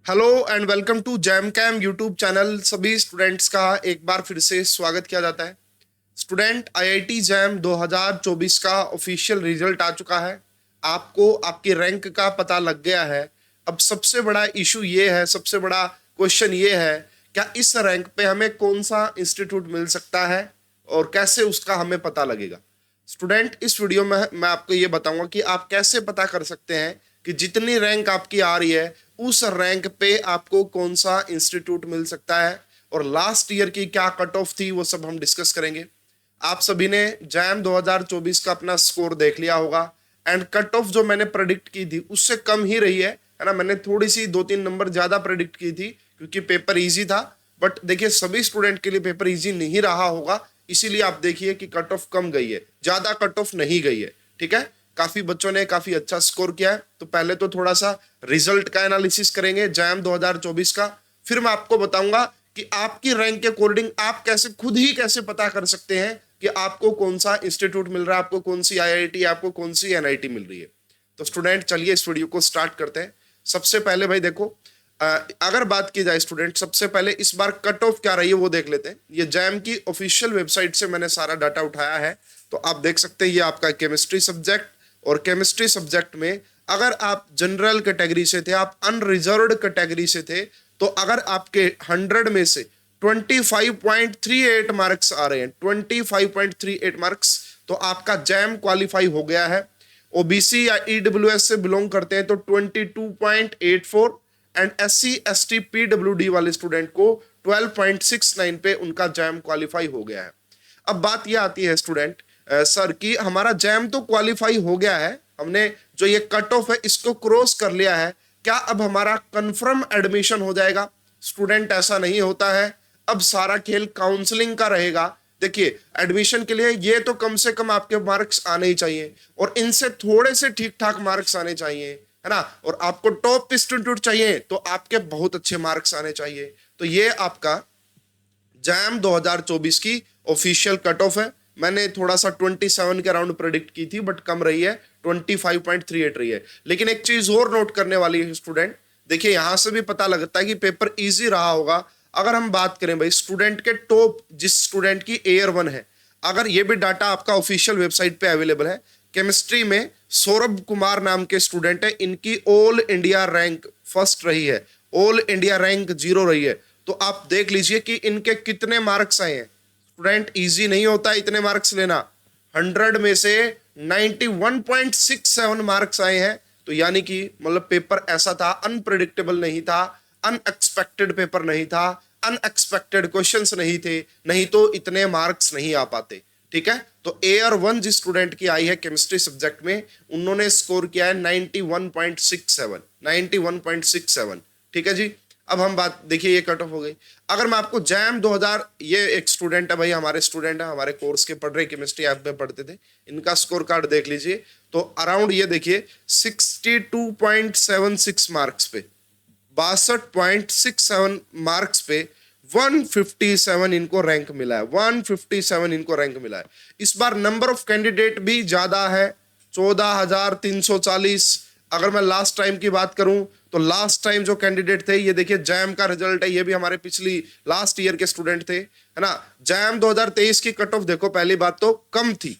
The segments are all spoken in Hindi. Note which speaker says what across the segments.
Speaker 1: Hello and welcome to Jam Cam YouTube channel. सभी स्टूडेंट्स का एक बार फिर से स्वागत किया जाता है। स्टूडेंट, आईआईटी जैम 2024 का ऑफिशियल रिजल्ट आ चुका है। आपको आपकी रैंक का पता लग गया है। अब सबसे बड़ा इशू ये है, सबसे बड़ा क्वेश्चन ये है, क्या इस रैंक पे हमें कौन सा इंस्टीट्यूट मिल सकता है और कैसे उसका हमें पता लगेगा। स्टूडेंट, इस वीडियो में मैं आपको ये बताऊंगा कि आप कैसे पता कर सकते हैं कि जितनी रैंक आपकी आ रही है उस रैंक पे आपको कौन सा इंस्टीट्यूट मिल सकता है, और लास्ट ईयर की क्या कट ऑफ थी वो सब हम डिस्कस करेंगे। आप सभी ने जैम 2024 का अपना स्कोर देख लिया होगा एंड कट ऑफ जो मैंने प्रेडिक्ट की थी उससे कम ही रही है ना। मैंने थोड़ी सी 2-3 नंबर ज्यादा प्रेडिक्ट की थी क्योंकि पेपर इजी था, बट देखिए सभी स्टूडेंट के लिए पेपर इजी नहीं रहा होगा, इसीलिए आप देखिए कि कट ऑफ कम गई है, ज्यादा कट ऑफ नहीं गई है। ठीक है, काफी बच्चों ने काफी अच्छा स्कोर किया है। तो पहले तो थोड़ा सा रिजल्ट का एनालिसिस करेंगे जैम 2024 का, फिर मैं आपको बताऊंगा कि आपकी रैंक के अकॉर्डिंग आप कैसे खुद ही कैसे पता कर सकते हैं कि आपको कौन सा इंस्टीट्यूट मिल रहा है, आपको कौन सी आईआईटी, आपको कौन सी एनआईटी मिल रही है। तो स्टूडेंट चलिए इस वीडियो को स्टार्ट करते हैं। सबसे पहले भाई देखो, अगर बात की जाए स्टूडेंट, सबसे पहले इस बार कट ऑफ क्या रही है वो देख लेते हैं। ये जैम की ऑफिशियल वेबसाइट से मैंने सारा डाटा उठाया है। तो आप देख सकते हैं ये आपका केमिस्ट्री सब्जेक्ट, और केमिस्ट्री सब्जेक्ट में अगर आप जनरल कैटेगरी से थे, आप अनरिजर्व्ड कैटेगरी से थे, तो अगर आपके 100 में से 25.38 मार्क्स आ रहे हैं, 25.38 मार्क्स, तो आपका जैम क्वालिफाई हो गया है। ओबीसी या ईडब्ल्यूएस से बिलोंग करते हैं तो 22.84, एंड एससी एसटी पीडब्ल्यूडी वाले स्टूडेंट को 12.69 पे उनका जैम क्वालिफाई हो गया है। अब बात यह आती है स्टूडेंट, सर कि हमारा जैम तो क्वालिफाई हो गया है, हमने जो ये कट ऑफ है इसको क्रॉस कर लिया है, क्या अब हमारा कंफर्म एडमिशन हो जाएगा? स्टूडेंट, ऐसा नहीं होता है। अब सारा खेल काउंसलिंग का रहेगा। देखिए, एडमिशन के लिए ये तो कम से कम आपके मार्क्स आने ही चाहिए, और इनसे थोड़े से ठीक ठाक मार्क्स आने चाहिए, है ना। और आपको टॉप इंस्टीट्यूट चाहिए तो आपके बहुत अच्छे मार्क्स आने चाहिए। तो ये आपका जैम 2024 की ऑफिशियल कट ऑफ है। मैंने थोड़ा सा 27 के अराउंड प्रेडिक्ट की थी, बट कम रही है, 25.38 रही है। लेकिन एक चीज और नोट करने वाली है स्टूडेंट, देखिए यहां से भी पता लगता है कि पेपर इजी रहा होगा। अगर हम बात करें भाई स्टूडेंट के टॉप, जिस स्टूडेंट की एयर 1 है, अगर ये भी डाटा आपका ऑफिशियल वेबसाइट पे अवेलेबल है, केमिस्ट्री में सौरभ कुमार नाम के स्टूडेंट है, इनकी ऑल इंडिया रैंक फर्स्ट रही है, ऑल इंडिया रैंक 0 रही है। तो आप देख लीजिए कि इनके कितने मार्क्स आए हैं। स्टूडेंट, इजी नहीं होता इतने मार्क्स लेना। 100 में से 91.67 मार्क्स आए हैं, तो यानी कि मतलब पेपर ऐसा था, अनप्रिडिक्टेबल नहीं था, अनएक्सपेक्टेड पेपर नहीं था, अनएक्सपेक्टेड क्वेश्चंस नहीं थे, नहीं तो इतने मार्क्स नहीं आ पाते। ठीक है, तो एयर 1 जिस स्टूडेंट की आई है केमिस्ट्री सब्जेक्ट में, उन्होंने स्कोर किया है 91.67, 91.67। ठीक है जी। अब हम बात देखिए, ये कट ऑफ हो गई। अगर मैं आपको जैम 2000, ये एक स्टूडेंट है भाई, हमारे स्टूडेंट है, हमारे कोर्स के पढ़ रहे, केमिस्ट्री ऐप में पढ़ते थे, इनका स्कोर कार्ड देख लीजिए। तो अराउंड ये देखिए 62.76 मार्क्स पे, 62.67 मार्क्स पे 157 इनको रैंक मिला है, 157 इनको रैंक मिला है। इस बार नंबर ऑफ कैंडिडेट भी ज्यादा है, 14,340। अगर मैं लास्ट टाइम की बात करूं तो लास्ट टाइम जो कैंडिडेट थे, ये देखिए जैम का रिजल्ट है, ये भी हमारे पिछली लास्ट ईयर के स्टूडेंट थे, है ना। जैम 2023 की कट ऑफ देखो, पहली बात तो कम थी,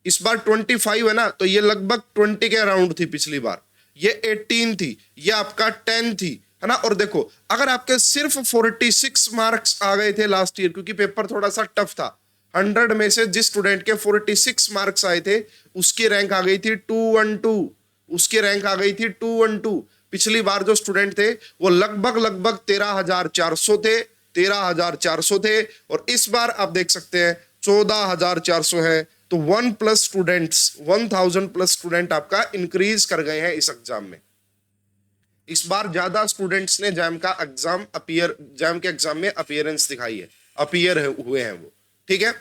Speaker 1: इस बार 25 है ना, तो ये लगभग 20 के अराउंड थी पिछली बार, ये 18 थी, ये आपका 10 थी, है ना। और देखो अगर आपके सिर्फ 46 मार्क्स आ गए थे लास्ट ईयर, क्योंकि पेपर थोड़ा सा टफ था, 100 में से जिस स्टूडेंट के 46 मार्क्स आए थे उसकी रैंक आ गई थी 212, उसकी रैंक आ गई थी 212। पिछली बार जो स्टूडेंट थे वो लगभग लगभग 13,400 थे, 13,400 थे, और इस बार आप देख सकते हैं 14,400 है। तो 1000 प्लस स्टूडेंट आपका इंक्रीज कर गए हैं इस एग्जाम में। इस बार ज्यादा स्टूडेंट्स ने जैम के एग्जाम में अपीयरेंस दिखाई है, हुए हैं वो। ठीक है,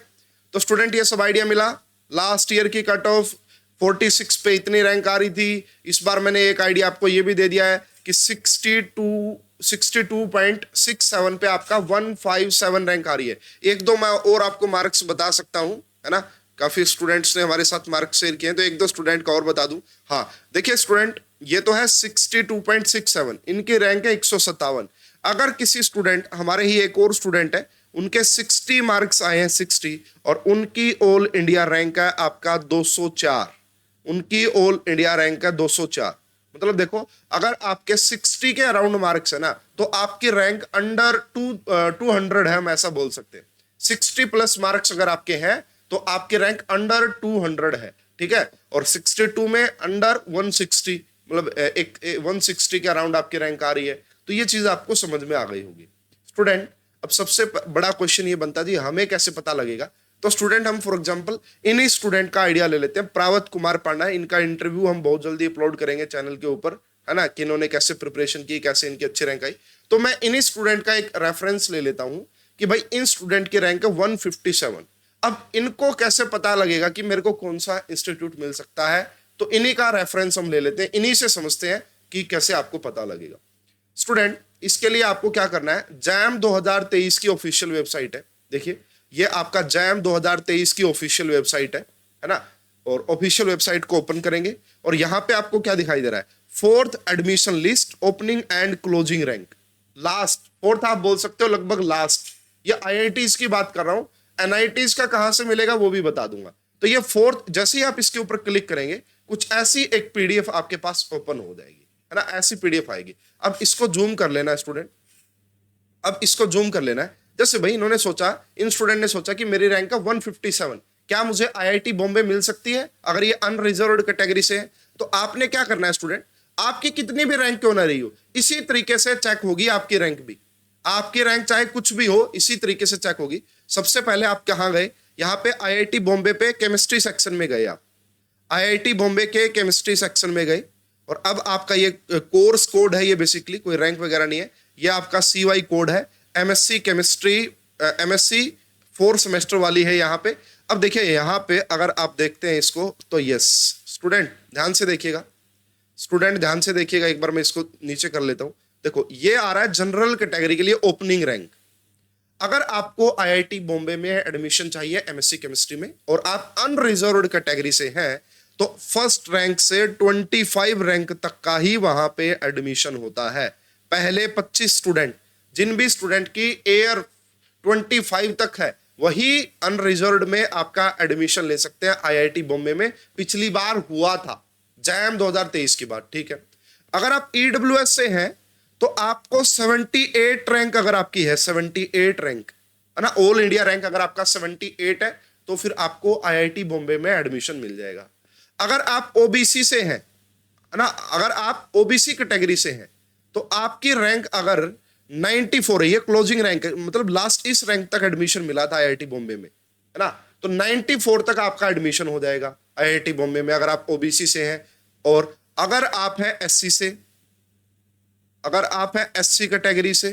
Speaker 1: तो स्टूडेंट ये सब आइडिया मिला। लास्ट ईयर की कट ऑफ 46 पे इतनी रैंक आ रही थी, इस बार मैंने एक आइडिया आपको ये भी दे दिया है कि 62.67 पे आपका 157 रैंक आ रही है। एक दो मैं और आपको मार्क्स बता सकता हूं, है ना। काफी स्टूडेंट्स ने हमारे साथ मार्क शेयर किए हैं, तो एक दो स्टूडेंट का और बता दूं। हाँ देखिए स्टूडेंट, ये तो है 62.67, इनकी रैंक है 157। अगर किसी स्टूडेंट, हमारे ही एक और स्टूडेंट है, उनके 60 मार्क्स आए हैं 60, और उनकी ऑल इंडिया रैंक है आपका 204। उनकी ऑल इंडिया रैंक है 204। मतलब देखो, अगर आपके 60 के अराउंड मार्क्स है ना, तो आपकी रैंक अंडर 200 है, हम ऐसा बोल सकते हैं। 60 प्लस मार्क्स अगर आपके हैं तो आपकी रैंक अंडर 200 है, ठीक है। और 62 में अंडर 160, मतलब एक 160 के अराउंड आपकी रैंक आ रही है। तो ये चीज आपको समझ में आ गई होगी स्टूडेंट। अब सबसे बड़ा क्वेश्चन ये बनता जी, हमें कैसे पता लगेगा। तो स्टूडेंट, हम फॉर एग्जांपल इन्हीं स्टूडेंट का आइडिया ले लेते हैं। प्रावत कुमार पांडा, इनका इंटरव्यू हम बहुत जल्दी अपलोड करेंगे चैनल के ऊपर, है ना, कि इन्होंने कैसे प्रिपरेशन की, कैसे इनकी अच्छी रैंक आई। तो मैं इन्हीं स्टूडेंट का एक रेफरेंस ले लेता हूं कि भाई इन स्टूडेंट की रैंक है 157। अब इनको कैसे पता लगेगा कि मेरे को कौन सा इंस्टीट्यूट मिल सकता है, तो इन्हीं का रेफरेंस हम ले लेते हैं, इन्हीं से समझते हैं कि कैसे आपको पता लगेगा। स्टूडेंट, इसके लिए आपको क्या करना है, जैम 2023 की ऑफिशियल वेबसाइट है। देखिए, ये आपका जैम 2023 की ऑफिशियल वेबसाइट है ना। और ऑफिशियल वेबसाइट को ओपन करेंगे और यहां पे आपको क्या दिखाई दे रहा है, 4th admission list, opening and closing rank, last 4th आप बोल सकते हो, लगभग लास्ट। ये आईआईटीज की बात कर रहा हूं, एनआईटीज का कहां से मिलेगा वो भी बता दूंगा। तो ये 4th, जैसे ही आप इसके ऊपर क्लिक करेंगे, कुछ ऐसी एक पीडीएफ आपके पास ओपन हो जाएगी, है ना, ऐसी पीडीएफ आएगी। अब इसको जूम कर लेना है स्टूडेंट, अब इसको जूम कर लेना है। जैसे भाई इन्होंने सोचा, इन स्टूडेंट ने सोचा कि मेरी रैंक है 157, क्या मुझे आईआईटी बॉम्बे मिल सकती है अगर ये अनरिजर्व्ड कैटेगरी से है। तो आपने क्या करना है स्टूडेंट, आपकी कितनी भी रैंक क्यों ना रही हो, इसी तरीके से चेक होगी आपकी रैंक भी। आपकी रैंक चाहे कुछ भी हो, इसी तरीके से चेक होगी। सबसे पहले आप कहां गए, यहां पे आईआईटी बॉम्बे पे केमिस्ट्री सेक्शन में गए। आप आईआईटी बॉम्बे के केमिस्ट्री सेक्शन में गए, और अब आपका ये कोर्स कोड है, ये बेसिकली कोई रैंक वगैरह नहीं है, ये आपका CY कोड है, एमएससी केमिस्ट्री, एमएससी 4 सेमेस्टर वाली है यहाँ पे। अब देखिए यहाँ पे अगर आप देखते हैं इसको, तो यस स्टूडेंट ध्यान से देखिएगा, स्टूडेंट ध्यान से देखिएगा, एक बार मैं इसको नीचे कर लेता हूं। देखो ये आ रहा है जनरल कैटेगरी के लिए ओपनिंग रैंक। अगर आपको आईआईटी बॉम्बे में एडमिशन चाहिए एमएससी केमिस्ट्री में, और आप अनरिजर्व्ड कैटेगरी से हैं, तो फर्स्ट रैंक से 25 रैंक तक का ही वहां पे एडमिशन होता है। पहले 25 स्टूडेंट, जिन भी स्टूडेंट की एयर 25 तक है, वही अनरिजर्व्ड में आपका एडमिशन ले सकते हैं आईआईटी बॉम्बे में। पिछली बार हुआ था जैम 2023 की बात, ठीक है। अगर आप ईडब्ल्यूएस से हैं तो आपको 78 रैंक अगर आपकी है, 78 रैंक है ना, ऑल इंडिया रैंक अगर आपका 78 है, तो फिर आपको आईआईटी बॉम्बे में एडमिशन मिल जाएगा। अगर आप ओबीसी से हैं, है ना, अगर आप ओबीसी कैटेगरी से हैं, तो आपकी रैंक अगर 94 है, ये क्लोजिंग रैंक है, मतलब लास्ट इस रैंक तक एडमिशन मिला था आईआईटी बॉम्बे में, है ना, तो 94 तक आपका एडमिशन हो जाएगा आईआईटी बॉम्बे में, अगर आप ओबीसी से हैं। और अगर आप हैं एससी से, अगर आप हैं एससी कैटेगरी से,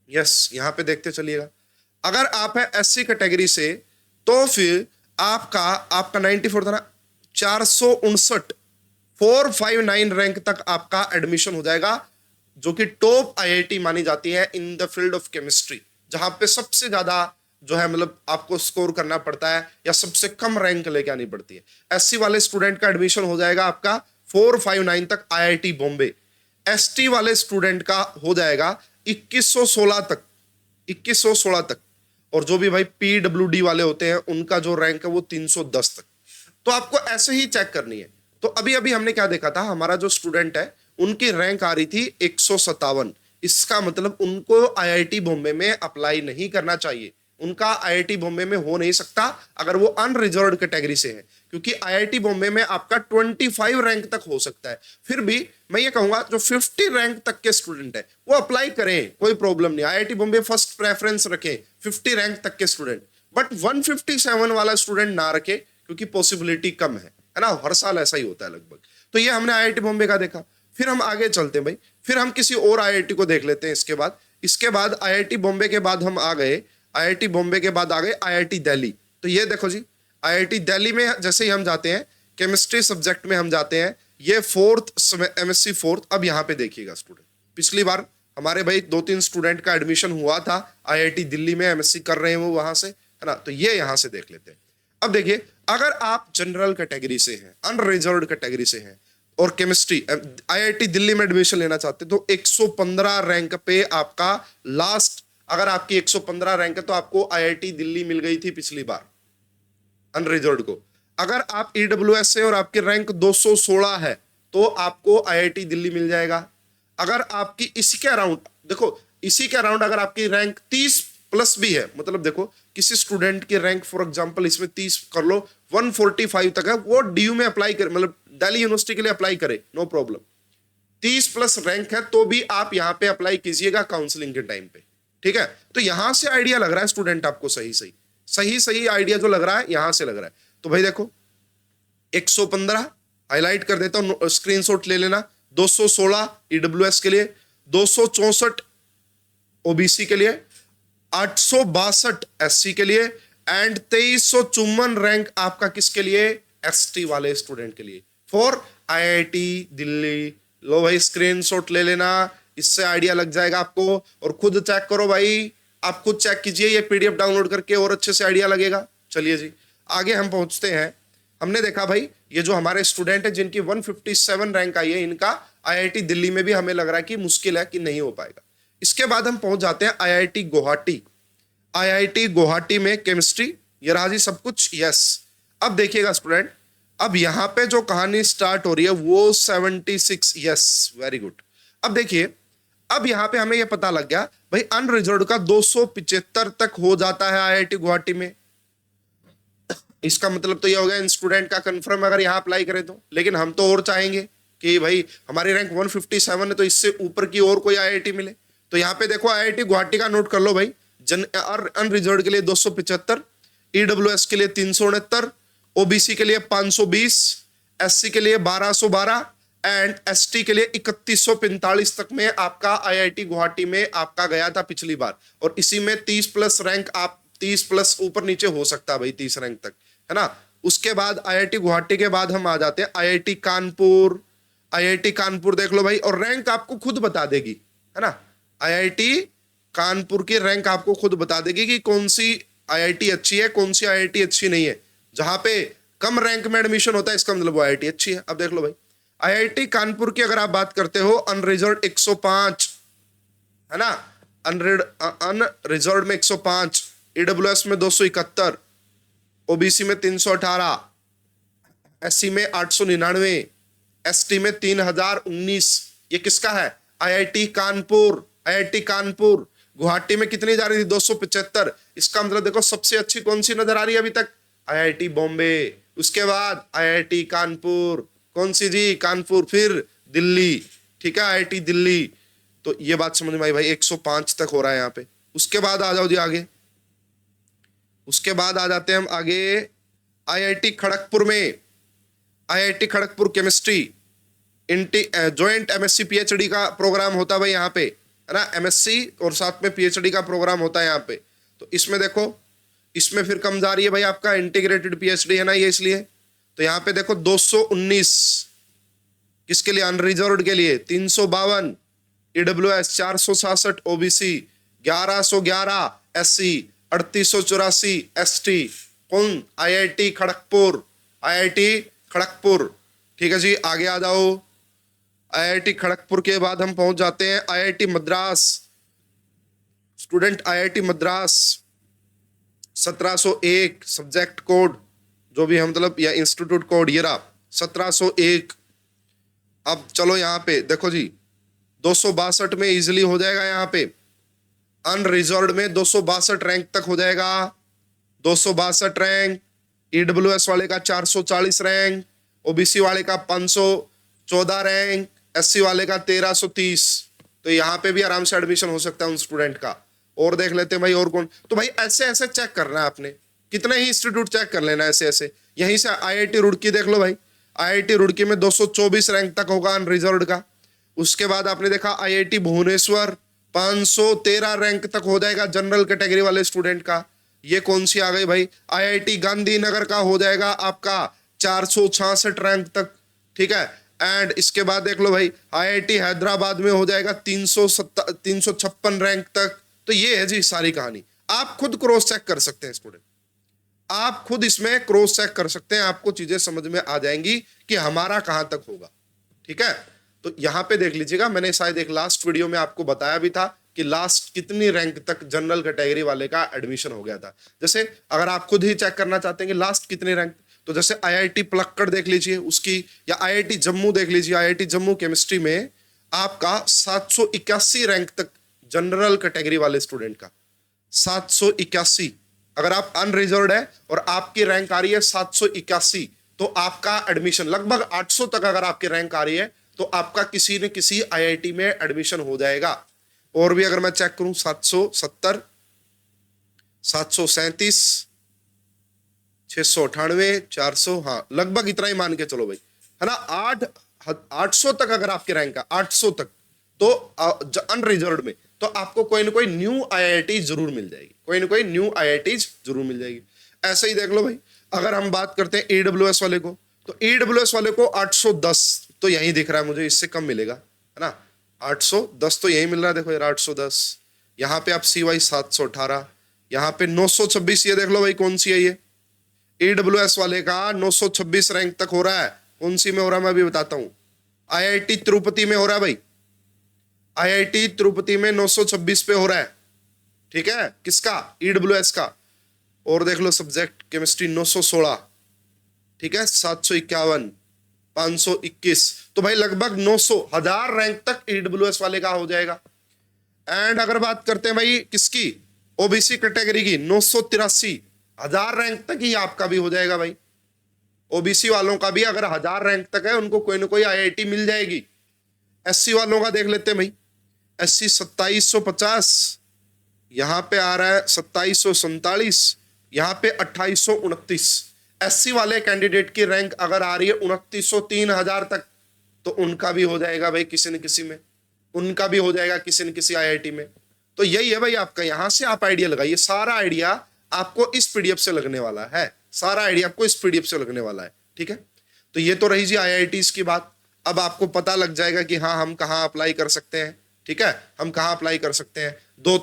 Speaker 1: यस यहां पे देखते चलिएगा, अगर आप हैं एससी कैटेगरी से, तो फिर आपका 94 था ना, 459 459 रैंक तक आपका एडमिशन हो जाएगा, जो कि टॉप आईआईटी मानी जाती है in the field of chemistry, जहां पे सबसे ज्यादा जो है मतलब आपको स्कोर करना पड़ता है, या सबसे कम रैंक लेके आनी पड़ती है। एससी वाले स्टूडेंट का एडमिशन हो जाएगा आपका 459 तक आईआईटी बॉम्बे। एसटी वाले स्टूडेंट का हो जाएगा 2116 तक, 2116 तक। और जो भी भाई पीडब्ल्यूडी वाले होते हैं, उनका जो रैंक है वो 310 तक। तो आपको ऐसे ही चेक करनी है। तो अभी अभी हमने क्या देखा था, हमारा जो स्टूडेंट है उनकी रैंक आ रही थी 157। इसका मतलब उनको आईआईटी बॉम्बे में अप्लाई नहीं करना चाहिए, उनका आईआईटी बॉम्बे में हो नहीं सकता अगर वो अनरिजर्व्ड कैटेगरी से है, क्योंकि आईआईटी बॉम्बे में आपका 25 रैंक तक हो सकता है। फिर भी मैं ये कहूंगा जो 50 रैंक तक के स्टूडेंट है वो अप्लाई करें, कोई प्रॉब्लम नहीं, आईआईटी बॉम्बे फर्स्ट प्रेफरेंस रखें 50 रैंक तक के स्टूडेंट, बट 157 वाला स्टूडेंट ना रखे, क्योंकि पॉसिबिलिटी कम है ना, हर साल ऐसा ही होता है लगभग। तो ये हमने आईआईटी बॉम्बे का देखा। फिर हम आगे चलते हैं भाई, फिर हम किसी और आईआईटी को देख लेते हैं। इसके बाद आईआईटी बॉम्बे के बाद हम आ गए, आईआईटी बॉम्बे के बाद आ गए आईआईटी दिल्ली। तो ये देखो जी, आईआईटी दिल्ली में जैसे ही हम जाते हैं, केमिस्ट्री सब्जेक्ट में हम जाते हैं, ये 4th एमएससी 4th। अब यहाँ पे देखिएगा स्टूडेंट, पिछली बार हमारे भाई 2-3 स्टूडेंट का एडमिशन हुआ था आईआईटी दिल्ली में, एमएससी कर रहे हैं वो वहां से, है ना। तो ये यहाँ से देख लेते हैं। अब देखिए, अगर आप जनरल कैटेगरी से हैं, अनरिजर्व्ड कैटेगरी से हैं और केमिस्ट्री आईआईटी दिल्ली में एडमिशन लेना चाहते हैं, तो 115 रैंक पे आपका लास्ट, अगर आपकी 115 रैंक है तो आपको आईआईटी दिल्ली मिल गई थी पिछली बार अनरिजर्व्ड को। अगर आप ईडब्ल्यूएस से और आपकी रैंक 216 है तो आपको आईआईटी दिल्ली मिल जाएगा। अगर आपकी इसी के अराउंड, देखो इसी के अराउंड अगर आपकी रैंक 30 प्लस भी है, मतलब देखो किसी स्टूडेंट की रैंक फॉर एग्जांपल इसमें 30 कर लो, 145 तक है, वो डीयू में अप्लाई करे, मतलब दिल्ली यूनिवर्सिटी के लिए अप्लाई करे, नो प्रॉब्लम। 30 प्लस रैंक है तो भी आप यहाँ पे अप्लाई कीजिएगा काउंसलिंग के टाइम पे, ठीक है। तो यहां से आइडिया लग रहा है स्टूडेंट आपको, सही आइडिया जो लग रहा है यहां से लग रहा है। तो भाई देखो 115 हाईलाइट कर देता हूं, स्क्रीनशॉट ले लेना, 216 ईडब्ल्यूएस के लिए, 264 ओबीसी के लिए, 862 एससी के लिए एंड 2354 रैंक आपका किसके लिए, एसटी वाले स्टूडेंट के लिए फॉर आईआईटी दिल्ली। लो भाई स्क्रीनशॉट ले लेना, इससे आइडिया लग जाएगा आपको, और खुद चेक करो भाई, आप खुद चेक कीजिए ये पीडीएफ डाउनलोड करके, और अच्छे से आइडिया लगेगा। चलिए जी आगे हम पहुंचते हैं। हमने देखा भाई ये जो हमारे स्टूडेंट है जिनकी 157 रैंक आई है, इनका आईआईटी दिल्ली में भी हमें लग रहा है कि मुश्किल है कि नहीं हो पाएगा। इसके बाद हम पहुंच जाते हैं आईआईटी गुवाहाटी। आईआईटी गुवाहाटी में केमिस्ट्री, ये रहा जी सब कुछ, यस। अब देखिएगा स्टूडेंट, अब यहां पे जो कहानी स्टार्ट हो रही है वो 76, यस वेरी गुड। अब देखिए, अब यहां पे हमें ये पता लग गया भाई अनरिजर्व्ड का 275 तक हो जाता है आईआईटी गुवाहाटी में। इसका मतलब तो ये हो गया इन स्टूडेंट का कंफर्म अगर यहाँ अप्लाई करें तो। लेकिन हम तो और चाहेंगे कि भाई हमारी रैंक 157 है तो इससे ऊपर की और कोई आईआईटी मिले। तो यहाँ पे देखो आईआईटी गुवाहाटी का नोट कर लो भाई, अनरिजर्व्ड के लिए 275, ईडब्ल्यूएस के लिए 369, ओबीसी के लिए 520, एससी के लिए 1212 एंड एसटी के लिए 3145 तक में आपका आईआईटी गुवाहाटी में आपका गया था पिछली बार। और इसी में 30 प्लस रैंक, आप 30 प्लस ऊपर नीचे हो सकता है भाई 30 रैंक तक, है ना। उसके बाद आईआईटी गुवाहाटी के बाद हम आ जाते हैं आईआईटी कानपुर। आईआईटी कानपुर देख लो भाई, और रैंक आपको खुद बता देगी, है ना। आईआईटी कानपुर की रैंक आपको खुद बता देगी कि कौन सी आईआईटी अच्छी है, कौन सी आईआईटी अच्छी नहीं है। जहां पे कम रैंक में एडमिशन होता है इसका मतलब वो आईआईटी अच्छी है। अब देख लो भाई आईआईटी कानपुर की अगर आप बात करते हो, अनरिजर्व्ड 105, है ना, अनरिजर्व्ड में 105, ईडब्ल्यूएस में 271, ओबीसी में 318, एससी में 899, एसटी में 3019। ये किसका है, आईआईटी कानपुर। आईआईटी कानपुर गुवाहाटी में कितनी जा रही थी, 275। इसका मतलब देखो सबसे अच्छी कौन सी नजर आ रही है अभी तक, आईआईटी बॉम्बे। उसके बाद आईआईटी कानपुर, कौन सी जी, कानपुर, फिर दिल्ली, ठीक है आईआईटी दिल्ली। तो ये बात समझ में आई भाई, 105 तक हो रहा है यहाँ पे। उसके बाद आ जाओ जी आगे, उसके बाद आ जाते हैं हम आगे आईआईटी खड़गपुर में। IIT Kharagpur chemistry joint MSc PhD का प्रोग्राम होता है भाई यहाँ पे, है ना, एमएससी और साथ में पीएचडी का प्रोग्राम होता है यहाँ पे। तो इसमें देखो, इसमें फिर कम जा रही है भाई आपका इंटीग्रेटेड पीएचडी, है ना ये, इसलिए तो यहाँ पे देखो 219 किसके लिए, अनरिजर्व्ड के लिए, 352 ईडब्ल्यूएस, 467 ओबीसी, 1111 एससी, 3884 एसटी। कौन, आईआईटी खड़गपुर, आईआईटी खड़गपुर। ठीक है जी आगे आ जाओ। आईआईटी खड़गपुर के बाद हम पहुंच जाते हैं IIT Madras. Student IIT Madras 1701 subject code जो भी हम मतलब, या इंस्टीट्यूट कोड, ये रहा 1701। अब चलो यहाँ पे देखो जी 262 में इजिली हो जाएगा, यहाँ पे अनरिजर्व्ड में 262 रैंक तक हो जाएगा, 262 रैंक। ईडब्ल्यूएस वाले का 440 रैंक, ओबीसी वाले का 514 रैंक, एससी वाले का 1330। तो यहाँ पे भी आराम से एडमिशन हो सकता है उन स्टूडेंट का। और देख लेते हैं भाई और कौन। तो भाई ऐसे ऐसे चेक करना है आपने, कितने ही इंस्टीट्यूट चेक कर लेना ऐसे ऐसे। यहीं से आईआईटी रुड़की देख लो भाई, आईआईटी रुड़की में 224 रैंक तक होगा अनरिजर्व्ड का। उसके बाद आपने देखा आईआईटी भुवनेश्वर 513 रैंक तक हो जाएगा जनरल कैटेगरी वाले स्टूडेंट का। ये कौन सी आ गई भाई, आईआईटी गांधीनगर का हो जाएगा आपका 466 रैंक तक, ठीक है। एंड इसके बाद देख लो भाई आईआईटी हैदराबाद में हो जाएगा 356 रैंक तक। तो ये है जी सारी कहानी, आप खुद क्रॉस चेक कर सकते हैं स्टूडेंट। आप खुद इसमें क्रॉस चेक कर सकते हैं, आपको चीजें समझ में आ जाएंगी कि हमारा कहां तक होगा। ठीक है, तो यहां पे देख लीजिएगा, मैंने शायद एक लास्ट वीडियो में आपको बताया भी था कि लास्ट कितनी रैंक तक जनरल कैटेगरी वाले का एडमिशन हो गया था। जैसे अगर आप खुद ही चेक करना चाहते हैं कि लास्ट कितनी रैंक, तो जैसे आईआईटी पलक्कड़ देख लीजिए उसकी, या आईआईटी जम्मू देख लीजिए, आईआईटी जम्मू केमिस्ट्री में आपका 781 रैंक तक जनरल कैटेगरी वाले स्टूडेंट का, 781। अगर आप अनरिजर्व है और आपकी रैंक आ रही है 781, तो आपका एडमिशन लगभग 800 तक अगर आपकी रैंक आ रही है तो आपका किसी न किसी आईआईटी में एडमिशन हो जाएगा। और भी अगर मैं चेक करूं 770, 737, 698, 400, हाँ लगभग इतना ही मान के चलो भाई, है ना। 800 तक अगर आपकी रैंक है 800 तक, तो अनरिजर्व में, तो आपको कोई ना कोई न्यू आईआईटी जरूर मिल जाएगी, कोई ना कोई न्यू आईआईटी जरूर मिल जाएगी। ऐसे ही देख लो भाई, अगर हम बात करते हैं ईडब्ल्यूएस वाले को, तो ईडब्ल्यूएस वाले को 810 तो यही दिख रहा है मुझे, इससे कम मिलेगा, है ना। 810 तो यही मिल रहा है, देखो यार 810। यहाँ पे आप CY 718, यहाँ पे 926, ये देख लो भाई कौन सी है ये, ईडब्ल्यूएस वाले का 926 रैंक तक हो रहा है। कौन सी में हो रहा है मैं भी बताता हूँ, आईआईटी तिरुपति में हो रहा है भाई, आईआईटी तिरुपति में 926 पे हो रहा है। ठीक है, किसका, ईडब्ल्यूएस का। और देख लो सब्जेक्ट केमिस्ट्री 916, ठीक है, 751, 521, तो भाई लगभग 900 1000 रैंक तक ईडब्ल्यूएस वाले का हो जाएगा। एंड अगर बात करते हैं भाई किसकी, ओबीसी कैटेगरी की, 983, 1000 रैंक तक ही आपका भी हो जाएगा भाई। ओबीसी वालों का भी अगर 1000 रैंक तक है, उनको कोई ना कोई आईआईटी मिल जाएगी। एससी वालों का देख लेते हैं भाई, एससी 2750, यहां पे आ रहा है 2747, यहां पे 2829। एससी वाले कैंडिडेट की रैंक अगर आ रही है 2900, 3000 तक, तो उनका भी हो जाएगा भाई किसी न किसी में, उनका भी हो जाएगा किसी न किसी आईआईटी में। तो यही है भाई आपका, यहां से आप आइडिया लगाइए, सारा आइडिया आपको इस पीडीएफ से लगने वाला है, सारा आइडिया आपको इस पीडीएफ से लगने वाला है। ठीक है, तो ये तो रही जी आईआईटीज की बात। अब आपको पता लग जाएगा कि हाँ हम कहाँ अप्लाई कर सकते हैं। ठीक है, हम कहाँ अप्लाई कर सकते हैं, दो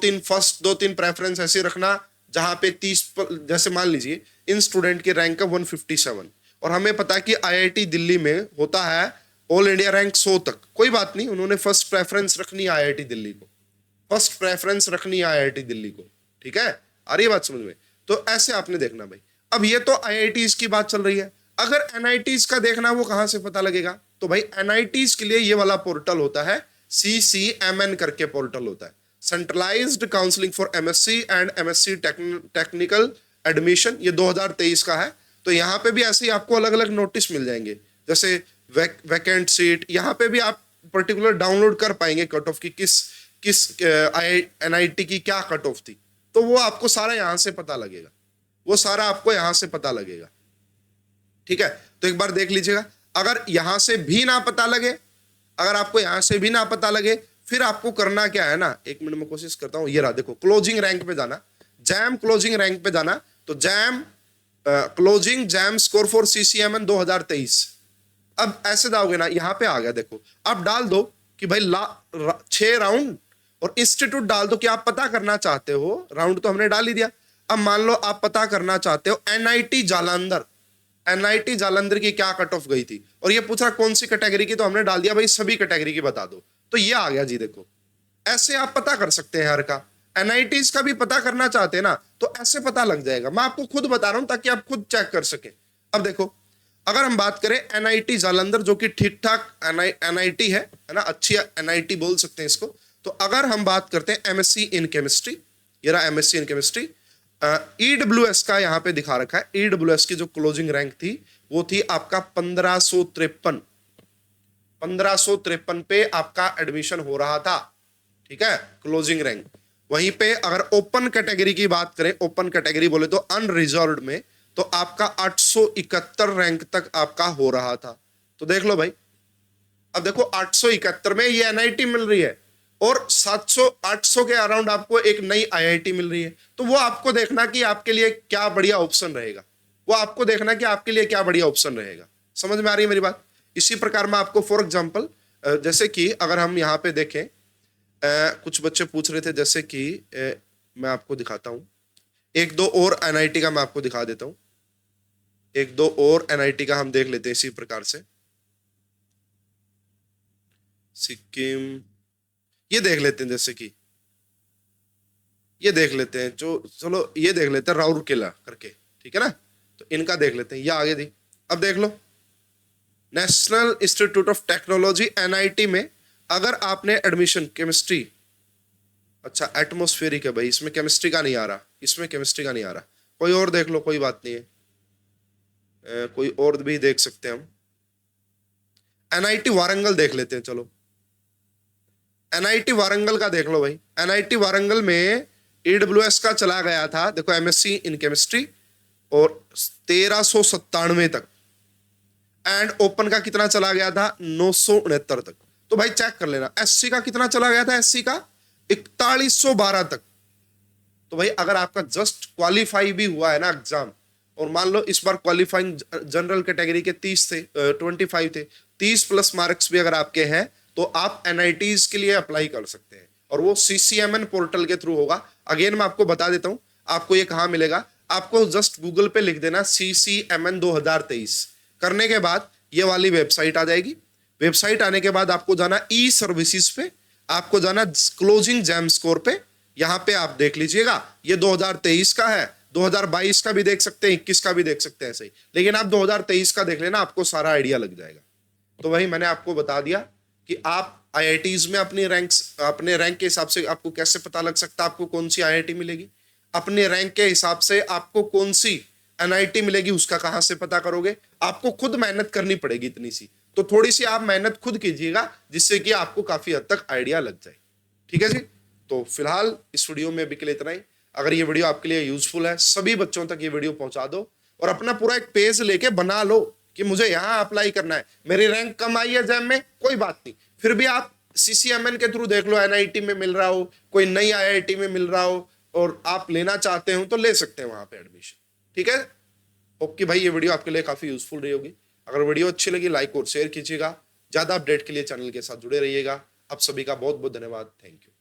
Speaker 1: तीन प्रेफरेंस ऐसे रखना जहां पे 30, जैसे मान लीजिए इन स्टूडेंट की रैंक है 157, और हमें पता है कि आईआईटी दिल्ली में होता है ऑल इंडिया रैंक 100 तक, कोई बात नहीं, उन्होंने फर्स्ट प्रेफरेंस रखनी है आईआईटी दिल्ली को, फर्स्ट प्रेफरेंस रखनी है आईआईटी दिल्ली को। ठीक है, आ रही है बात समझ में। तो ऐसे आपने देखना भाई। अब ये तो आईआईटीज की बात चल रही है, अगर एनआईटीज का देखना वो कहां से पता लगेगा, तो भाई एनआईटीज के लिए ये वाला पोर्टल होता है, CCMN करके पोर्टल होता है, centralised counselling for MSc and MSc technical admission, ये 2023 का है। तो यहाँ पे भी ऐसे ही आपको अलग अलग नोटिस मिल जाएंगे, जैसे वैकेंट सीट, यहाँ पे भी आप पर्टिकुलर डाउनलोड कर पाएंगे कट ऑफ की, किस एनआईटी की क्या कट ऑफ थी, तो वो आपको सारा यहाँ से पता लगेगा, वो सारा आपको यहाँ से पता लगेगा। ठीक है, तो एक बार देख लीजिएगा। अगर यहां से भी ना पता लगे, अगर आपको यहां से भी ना पता लगे, फिर आपको करना क्या है ना, एक मिनट में कोशिश करता हूं, ये रहा देखो, क्लोजिंग रैंक पे जाना, जैम क्लोजिंग रैंक पे जाना, तो jam closing jam score for CCMN 2023। अब ऐसे जाओगे ना, यहां पे आ गया देखो, अब डाल दो कि भाई 6 राउंड और इंस्टीट्यूट डाल दो कि आप पता करना चाहते हो, राउंड तो हमने डाल ही दिया। अब मान लो आप पता करना चाहते हो एनआईटी जालंधर, एनआईटी जालंधर की क्या कट ऑफ गई थी, और ये पूछ रहा कौन सी कैटेगरी की, तो हमने डाल दिया भाई सभी कैटेगरी की बता दो, तो ये आ गया जी। देखो ऐसे आप पता कर सकते हैं हर का, एनआईटीज का भी पता करना चाहते हैं ना, तो ऐसे पता लग जाएगा। मैं आपको खुद बता रहा हूं ताकि आप खुद चेक कर सके। अब देखो, अगर हम बात करें एनआईटी जालंधर, जो कि ठीक ठाक एनआईटी है ना, अच्छी एनआईटी बोल सकते हैं इसको। तो अगर हम बात करते हैं एमएससी इन केमिस्ट्री, ये रहा एमएससी इन केमिस्ट्री, ईडब्ल्यूएस का यहाँ पे दिखा रखा है, ईडब्ल्यूएस की जो क्लोजिंग रैंक थी वो थी आपका 1553, 1553 पे आपका एडमिशन हो रहा था। ठीक है, क्लोजिंग रैंक। वहीं पे अगर ओपन कैटेगरी की बात करें, ओपन कैटेगरी बोले तो अनरिजर्व्ड में, तो आपका 871 रैंक तक आपका हो रहा था। तो देख लो भाई, अब देखो 871 में ये एनआईटी मिल रही है, और 700 800 के अराउंड आपको एक नई आईआईटी मिल रही है। तो वो आपको देखना कि आपके लिए क्या बढ़िया ऑप्शन रहेगा, वो आपको देखना कि आपके लिए क्या बढ़िया ऑप्शन रहेगा। समझ में आ रही है मेरी बात। इसी प्रकार में आपको फॉर एग्जांपल, जैसे कि अगर हम यहाँ पे देखें, कुछ बच्चे पूछ रहे थे, जैसे कि मैं आपको दिखाता हूँ, एक दो और एनआईटी का मैं आपको दिखा देता हूँ। एक दो और एनआईटी का हम देख लेते हैं इसी प्रकार से। सिक्किम, ये देख लेते हैं, जैसे कि ये देख लेते हैं, जो चलो ये देख लेते हैं राउरकेला करके, ठीक है ना। तो इनका देख लेते हैं, ये आगे दी। अब देख लो, national institute of technology NIT में अगर आपने एडमिशन केमिस्ट्री, अच्छा एटमोस्फेरिक है भाई, इसमें केमिस्ट्री का नहीं आ रहा, इसमें केमिस्ट्री का नहीं आ रहा, कोई और देख लो, कोई बात नहीं है। कोई और भी देख सकते हैं हम। एनआईटी वारंगल देख लेते हैं, चलो एनआईटी वारंगल का देख लो भाई। एनआईटी वारंगल में ईडब्ल्यूएस का चला गया था, देखो एमएससी इन केमिस्ट्री, और 1397 तक, एंड ओपन का कितना चला गया था, 969 तक। तो भाई चेक कर लेना, एससी का कितना चला गया था, एससी का 4112 तक। तो भाई अगर आपका जस्ट क्वालिफाई भी हुआ है ना एग्जाम, और मान लो इस बार क्वालिफाइंग जनरल कैटेगरी के 30 थे, 25 थे, 30 प्लस मार्क्स भी अगर आपके हैं, तो आप एनआईटीज के लिए अप्लाई कर सकते हैं, और वो सीसीएमएन पोर्टल के थ्रू होगा। अगेन मैं आपको बता देता हूं, आपको ये कहां मिलेगा, आपको जस्ट गूगल पे लिख देना सीसीएमएन 2023, करने के बाद ये वाली वेबसाइट आ जाएगी। वेबसाइट आने के बाद आपको जाना ई सर्विसेज पे, आपको जाना क्लोजिंग जैम स्कोर पे, यहां पे आप देख लीजिएगा, ये 2023 का है, 2022 का भी देख सकते हैं, 21 का भी देख सकते हैं, सही, लेकिन आप 2023 का देख लेना, आपको सारा आइडिया लग जाएगा। तो वही मैंने आपको बता दिया कि आप आईआईटीज में अपनी रैंक्स, अपने रैंक के हिसाब से आपको कैसे पता लग सकता है आपको कौन सी आईआईटी मिलेगी, अपने रैंक के हिसाब से आपको कौन सी एनआईटी मिलेगी, उसका कहां से पता करोगे, आपको खुद मेहनत करनी पड़ेगी इतनी सी। तो थोड़ी सी आप मेहनत खुद कीजिएगा, जिससे कि आपको काफी हद तक आइडिया लग जाए, ठीक है जी। तो फिलहाल इस वीडियो में अभी के लिए इतना ही। अगर ये वीडियो आपके लिए यूजफुल है, सभी बच्चों तक ये वीडियो पहुंचा दो, और अपना पूरा एक पेज लेके बना लो कि मुझे यहां अप्लाई करना है, मेरी रैंक कम आई है जैम में, कोई बात नहीं, फिर भी आप सीसीएमएन के थ्रू देख लो, एनआईटी में मिल रहा हो, कोई नई आईआईटी में मिल रहा हो, और आप लेना चाहते हो तो ले सकते हैं वहां पे एडमिशन, ठीक है। ओके भाई, ये वीडियो आपके लिए काफी यूजफुल रही होगी। अगर वीडियो अच्छी लगी लाइक और शेयर कीजिएगा, ज्यादा अपडेट के लिए चैनल के साथ जुड़े रहिएगा। आप सभी का बहुत बहुत धन्यवाद, थैंक यू।